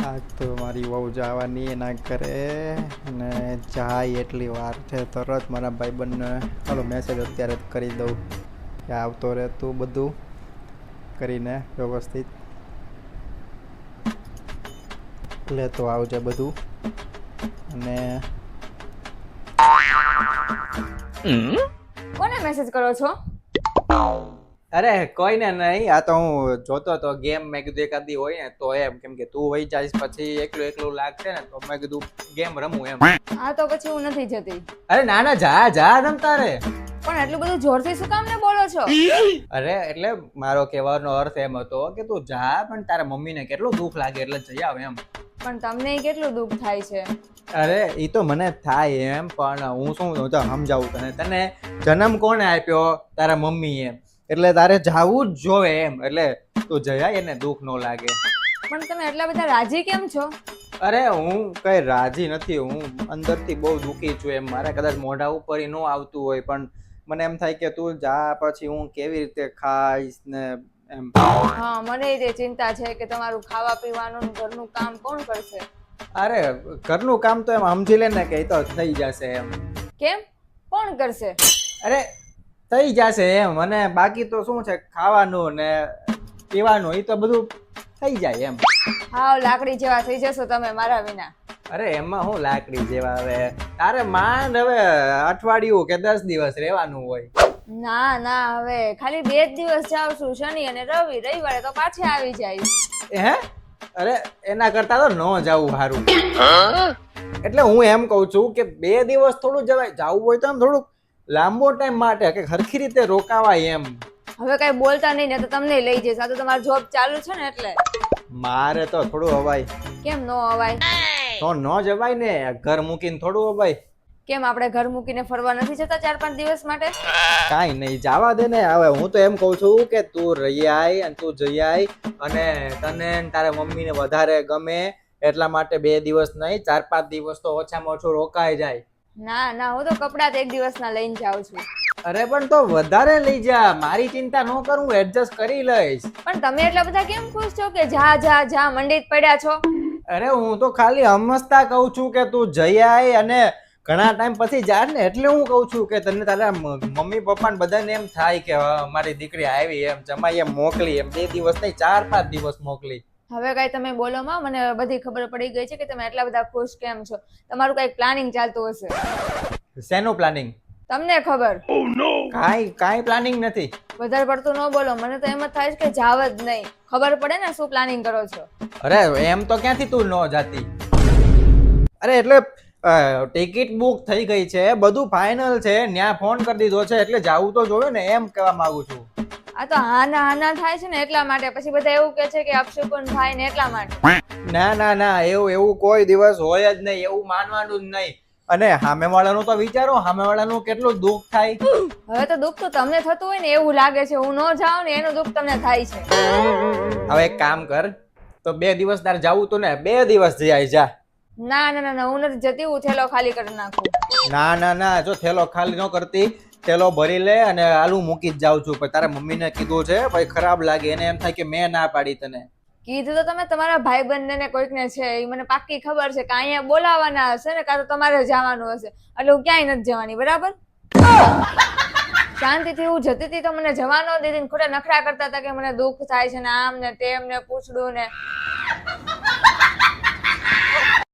આજ તો મારી વહુ જવાની એના ઘરે ને જાય એટલી વાર છે. તરત મારા ભાઈબંધને ચાલો મેસેજ અત્યારે જ કરી દઉં કે આવતો રહે તું બધું કરીને વ્યવસ્થિત લેતો આવજે બધું. અને કોને મેસેજ કરો છો? અરે કોઈને નહીં, આ તો હું જોતો તો ગેમ. મેં કીધું એકાદી હોય ને તો એમ, કેમ કે તું વહી જઈશ પછી એકલું એકલું લાગશે ને, તો મેં કીધું ગેમ રમું એમ. હા તો પછી હું નથી જતી. અરે ના ના, જા જા રમતા રે. પણ એટલું બધું જોરથી શું કામ ને બોલો છો? અરે એટલે મારો કહેવાનો અર્થ એમ હતો કે તું જા, પણ તારા મમ્મીને કેટલું દુઃખ લાગે એટલે જઈ આવ એમ. પણ તમને કેટલું દુઃખ થાય છે? અરે એ તો મને થાય એમ, પણ હું શું તો સમજાવું તને. તને જન્મ કોણે આપ્યો? તારા મમ્મી એમ. એટલે તારે જાવું જ જોવે એમ. એટલે તું જયા એને દુઃખ ન લાગે. પણ તમે એટલા બધા રાજી કેમ છો? અરે હું કઈ રાજી નથી, હું અંદરથી બહુ દુઃખી છું એમ. મારે કદાચ મોઢા ઉપર ન આવતું હોય, પણ મને એમ થાય કે તું જા પછી હું કેવી રીતે ખાઈશ ને એમ. હા, મને એ ચિંતા છે કે તમારું ખાવા પીવાનું ઘરનું કામ કોણ કરશે? અરે ઘરનું કામ તો એમ સમજી લે ને કે એ તો થઈ જશે એમ. કેમ? કોણ કરશે? અરે થઈ જશે એમ. અને બાકી તો શું છે, ખાવાનું ને પીવાનું એ તો બધું થઈ જાય એમ. હાવ લાકડી જેવા થઈ જશો તમે મારા વિના. અરે એમાં હું લાકડી જેવા? હવે તારે માંડ હવે અઠવાડિયું કે 10 દિવસ રહેવાનું હોય. ના ના, હવે ખાલી 2 જ દિવસ જાઉં છું, શનિ અને રવિ. રવિવારે તો પાછી આવી જાય. હે? અરે એના કરતા તો ન જવું સારું. એટલે હું એમ કઉ છું કે 2 દિવસ થોડું જવાય. જવું હોય તો આમ થોડુંક લાંબો ટાઈમ માટે કે હરખી રીતે રોકાવાય એમ. હવે કઈ બોલતા નહીં ને તો તમને લઈ જઈશ. આ તો તમારો જોબ ચાલુ છે ને એટલે. મારે તો થોડું અવાય. કેમ નો અવાય? તો ન જવાય ને, ઘર મૂકીને થોડું અવાય. કેમ આપણે ઘર મૂકીને ફરવા નથી જતા 4-5 દિવસ માટે? કાઈ નહીં, જવા દે ને. હવે હું તો એમ કઉ છું કે તું રહી આય અને તું જઈ આય. અને તને ને તારા મમ્મીને વધારે ગમે એટલા માટે 2 દિવસ નહીં, 4-5 દિવસ તો ઓછામાં ઓછું રોકાઈ જાય. ના ના, હું તો કપડાં તો 1 દિવસના લઈને જાઉં છું. અરે પણ તો વધારે લઈ જા, મારી ચિંતા ન કર, હું એડજસ્ટ કરી લઈશ. પણ તમે એટલા બધા કેમ ખુશ છો કે જા જા જા મંડી જ પડ્યા છો? અરે હું તો ખાલી હમસતા કહું છું કે તું જઈ આય. અને ઘણા ટાઈમ પછી જા ને, એટલે હું કહું છું કે તને તારા મમ્મી પપ્પા ને બધાને એમ થાય કે મારી દીકરી આવી એમ, જમાઈ એમ મોકલી એમ. 2 દિવસ નહીં, 4-5 દિવસ મોકલી. હવે કઈ તમે બોલો માં, મને બધી ખબર પડી ગઈ છે કે તમે એટલા બધા ખુશ કેમ છો. તમારું કઈક પ્લાનિંગ ચાલતું હશે. શેનું પ્લાનિંગ? તમને ખબર. કાઈ પ્લાનિંગ નથી. વધારે પડતું ન બોલો, મને તો એમ જ થાય છે કે જાવ જ નહીં. ખબર પડે ને શું પ્લાનિંગ કરો છો. અરે એમ તો ક્યાંથી તું ન જાતી? અરે એટલે ટિકિટ બુક થઈ ગઈ છે, બધું ફાઇનલ છે, ન્યા ફોન કરી દીધો છે, એટલે જાવું તો જોવે ને, એમ કહેવા માંગુ છું. આ તો હાના હાના થાય છે ને એટલા માટે. પછી બધા એવું કહે છે કે અપશુકન થાય ને એટલા માટે. ના ના ના, એવું કોઈ દિવસ હોય જ નહીં. એવું માનવાનું જ નહીં. અને સામેવાળાનું તો વિચારો, સામેવાળાનું કેટલું દુઃખ થાય. હવે તો દુઃખ તો તમને થતું હોય ને એવું લાગે છે. હું ન જાઉં ને એનું દુઃખ તમને થાય છે. હવે એક કામ કર, તો 2 દિવસ તારે જાવું તું ને, 2 દિવસ જઈ આય જા. ના ના ના, હું નથી જતી. હું થેલો ખાલી કરી નાખું. ના ના ના, જો થેલો ખાલી ન કરતી, થેલો ભરી લે અને આલુ મૂકી જ જાઉં છું. પણ તારા મમ્મીને કીધું છે, ભાઈ ખરાબ લાગે એને, એમ થાય કે મેં ના પાડી તને. કીધું તો તમે તમારા ભાઈબંધને ને કોઈકને છે, એ મને પાક્કી ખબર છે કે અહીંયા બોલાવાના હશે ને, કાં તો તમારે જવાનું હશે. એટલે હું ક્યાંય નથી જવાની, બરાબર? શાંતિથી હું જતી હતી તો મને જવા ન દીધી ને ખોટા નખરા કરતા હતા કે મને દુઃખ થાય છે ને, આમ ને તેમ ને પૂછડું ને.